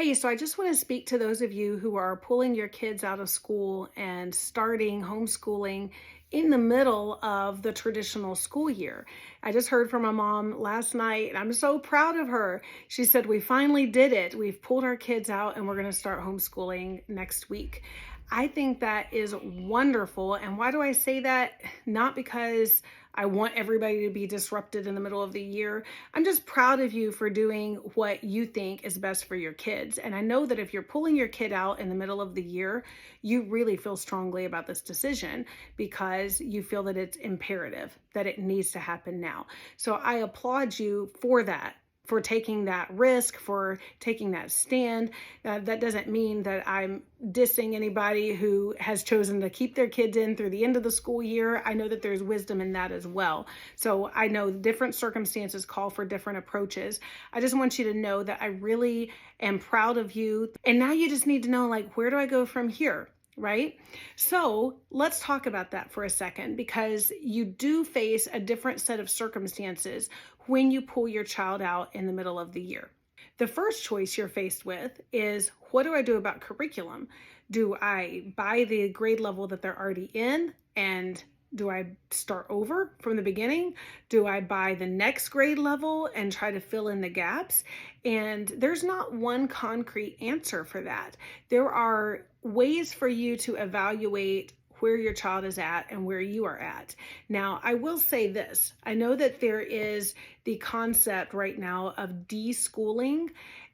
Hey, so I just want to speak to those of you who are pulling your kids out of school and starting homeschooling in the middle of the traditional school year. I just heard from my mom last night, and I'm so proud of her. She said, "We finally did it. We've pulled our kids out and we're going to start homeschooling next week." I think that is wonderful. And why do I say that? Not because I want everybody to be disrupted in the middle of the year. I'm just proud of you for doing what you think is best for your kids. And I know that if you're pulling your kid out in the middle of the year, you really feel strongly about this decision because you feel that it's imperative, that it needs to happen now. So I applaud you for that, for taking that risk, for taking that stand. That doesn't mean that I'm dissing anybody who has chosen to keep their kids in through the end of the school year. I know that there's wisdom in that as well. So I know different circumstances call for different approaches. I just want you to know that I really am proud of you. And now you just need to know, like, where do I go from here? Right? So let's talk about that for a second, because you do face a different set of circumstances when you pull your child out in the middle of the year. The first choice you're faced with is, what do I do about curriculum? Do I buy the grade level that they're already in, and do I start over from the beginning? Do I buy the next grade level and try to fill in the gaps? And there's not one concrete answer for that. There are ways for you to evaluate where your child is at and where you are at. Now, I will say this. I know that there is the concept right now of deschooling,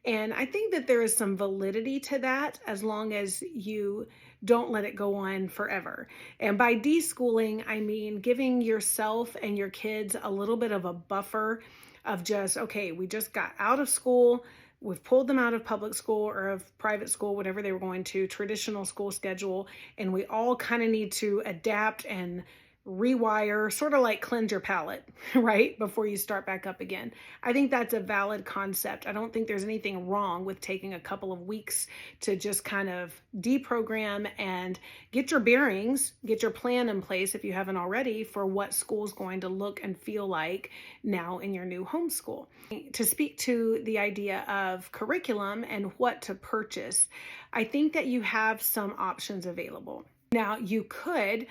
and I think that there is some validity to that as long as you don't let it go on forever. And by deschooling, I mean giving yourself and your kids a little bit of a buffer of just, okay, we just got out of school. We've pulled them out of public school or of private school, whatever they were going to, traditional school schedule, and we all kind of need to adapt and rewire, sort of like cleanse your palate, right? Before you start back up again. I think that's a valid concept. I don't think there's anything wrong with taking a couple of weeks to just kind of deprogram and get your bearings, get your plan in place if you haven't already for what school's going to look and feel like now in your new homeschool. To speak to the idea of curriculum and what to purchase, I think that you have some options available. Now, you could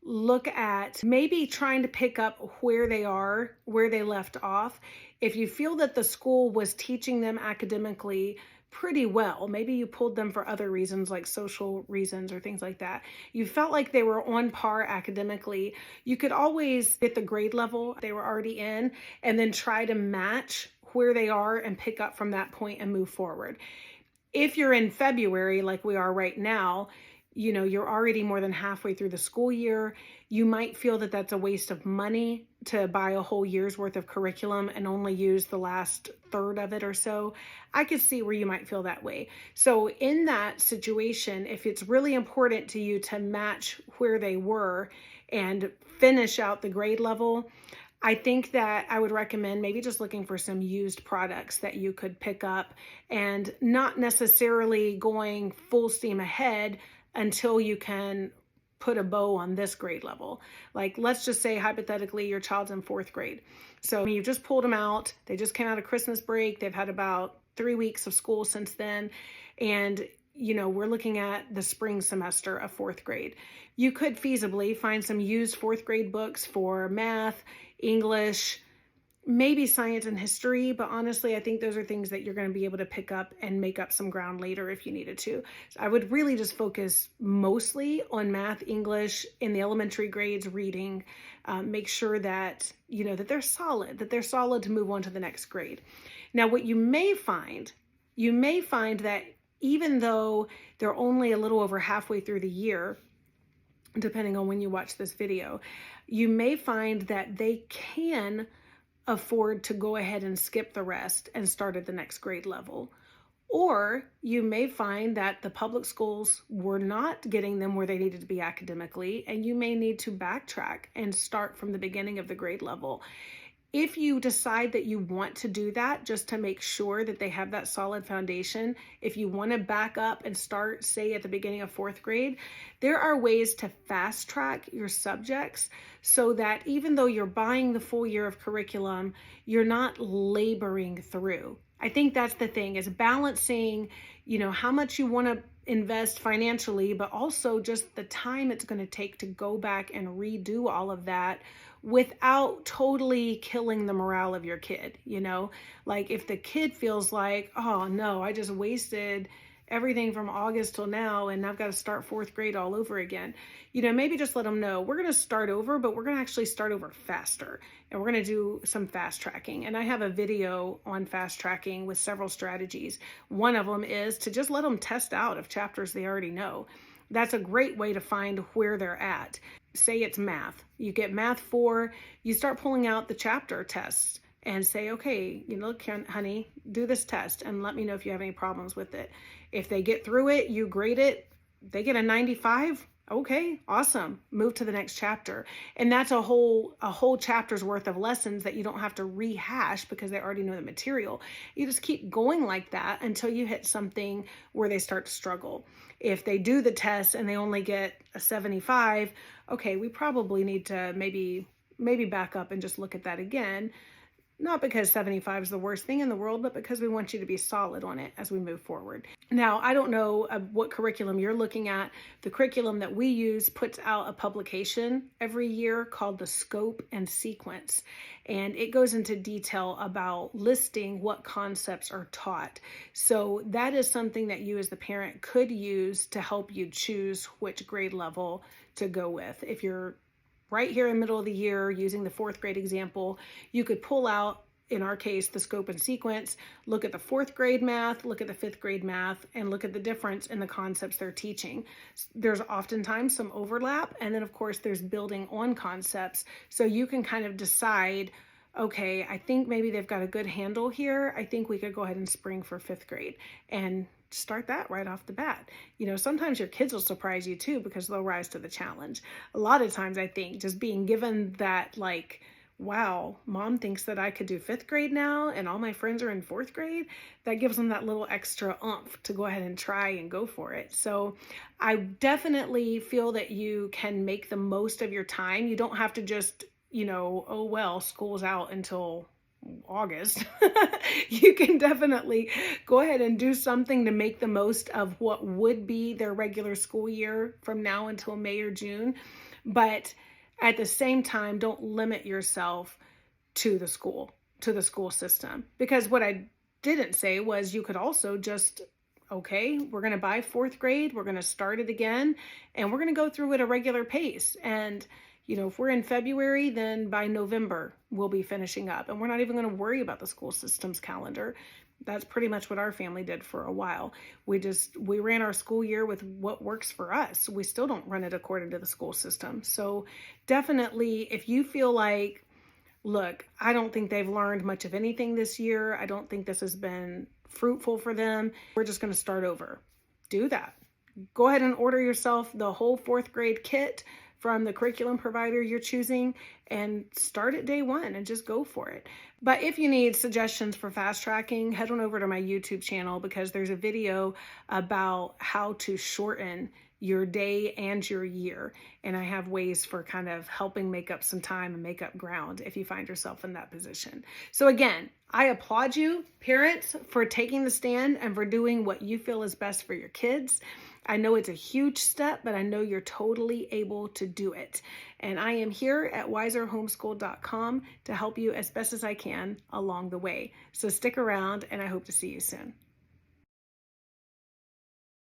look at maybe trying to pick up where they are, where they left off. If you feel that the school was teaching them academically pretty well, maybe you pulled them for other reasons like social reasons or things like that, you felt like they were on par academically, you could always get the grade level they were already in and then try to match where they are and pick up from that point and move forward. If you're in February, like we are right now, you're already more than halfway through the school year. You might feel that that's a waste of money to buy a whole year's worth of curriculum and only use the last third of it or so. I could see where you might feel that way. So in that situation, if it's really important to you to match where they were and finish out the grade level, I think that I would recommend maybe just looking for some used products that you could pick up and not necessarily going full steam ahead until you can put a bow on this grade level. Like, let's just say hypothetically your child's in 4th grade. So you just pulled them out. They just came out of Christmas break. They've had about 3 weeks of school since then. And we're looking at the spring semester of 4th grade. You could feasibly find some used 4th grade books for math, English, maybe science and history, but honestly, I think those are things that you're going to be able to pick up and make up some ground later if you needed to. So I would really just focus mostly on math, English, in the elementary grades, reading. Make sure that, that they're solid to move on to the next grade. Now, what you may find that even though they're only a little over halfway through the year, depending on when you watch this video, you may find that they can afford to go ahead and skip the rest and start at the next grade level. Or you may find that the public schools were not getting them where they needed to be academically, and you may need to backtrack and start from the beginning of the grade level. If you decide that you want to do that just to make sure that they have that solid foundation, if you want to back up and start, say, at the beginning of 4th grade, there are ways to fast track your subjects so that even though you're buying the full year of curriculum, you're not laboring through. I think that's the thing, is balancing, how much you want to invest financially, but also just the time it's going to take to go back and redo all of that without totally killing the morale of your kid. Like if the kid feels like, oh no, I just wasted everything from August till now and I've got to start fourth grade all over again, maybe just let them know we're going to start over, but we're going to actually start over faster, and we're going to do some fast tracking. And I have a video on fast tracking with several strategies. One of them is to just let them test out of chapters they already know. That's a great way to find where they're at. Say it's math. You get math 4, you start pulling out the chapter tests and say, okay, honey, do this test and let me know if you have any problems with it. If they get through it, you grade it, they get a 95. Okay, awesome. Move to the next chapter. And that's a whole chapter's worth of lessons that you don't have to rehash because they already know the material. You just keep going like that until you hit something where they start to struggle. If they do the test and they only get a 75, okay, we probably need to maybe back up and just look at that again. Not because 75 is the worst thing in the world, but because we want you to be solid on it as we move forward. Now, I don't know what curriculum you're looking at. The curriculum that we use puts out a publication every year called the Scope and Sequence. And it goes into detail about listing what concepts are taught. So that is something that you as the parent could use to help you choose which grade level to go with. If you're right here in the middle of the year, using the fourth grade example, you could pull out, in our case, the Scope and Sequence, look at the fourth grade math, look at the fifth grade math, and look at the difference in the concepts they're teaching. There's oftentimes some overlap, and then of course there's building on concepts. So you can kind of decide, okay, I think maybe they've got a good handle here. I think we could go ahead and spring for fifth grade and start that right off the bat. Sometimes your kids will surprise you too because they'll rise to the challenge. A lot of times I think just being given that, like, wow, mom thinks that I could do fifth grade now and all my friends are in fourth grade, that gives them that little extra oomph to go ahead and try and go for it. So I definitely feel that you can make the most of your time. You don't have to just, oh, well, school's out until August. You can definitely go ahead and do something to make the most of what would be their regular school year from now until May or June. But at the same time, don't limit yourself to the school system. Because what I didn't say was you could also just, okay, we're going to buy fourth grade, we're going to start it again, and we're going to go through at a regular pace. And if we're in February, then by November, we'll be finishing up. And we're not even going to worry about the school system's calendar. That's pretty much what our family did for a while. We ran our school year with what works for us. We still don't run it according to the school system. So definitely, if you feel like, look, I don't think they've learned much of anything this year, I don't think this has been fruitful for them, we're just going to start over. Do that. Go ahead and order yourself the whole fourth grade kit from the curriculum provider you're choosing and start at day one and just go for it. But if you need suggestions for fast tracking, head on over to my YouTube channel because there's a video about how to shorten your day and your year. And I have ways for kind of helping make up some time and make up ground if you find yourself in that position. So again, I applaud you, parents, for taking the stand and for doing what you feel is best for your kids. I know it's a huge step, but I know you're totally able to do it. And I am here at wiserhomeschool.com to help you as best as I can along the way. So stick around and I hope to see you soon.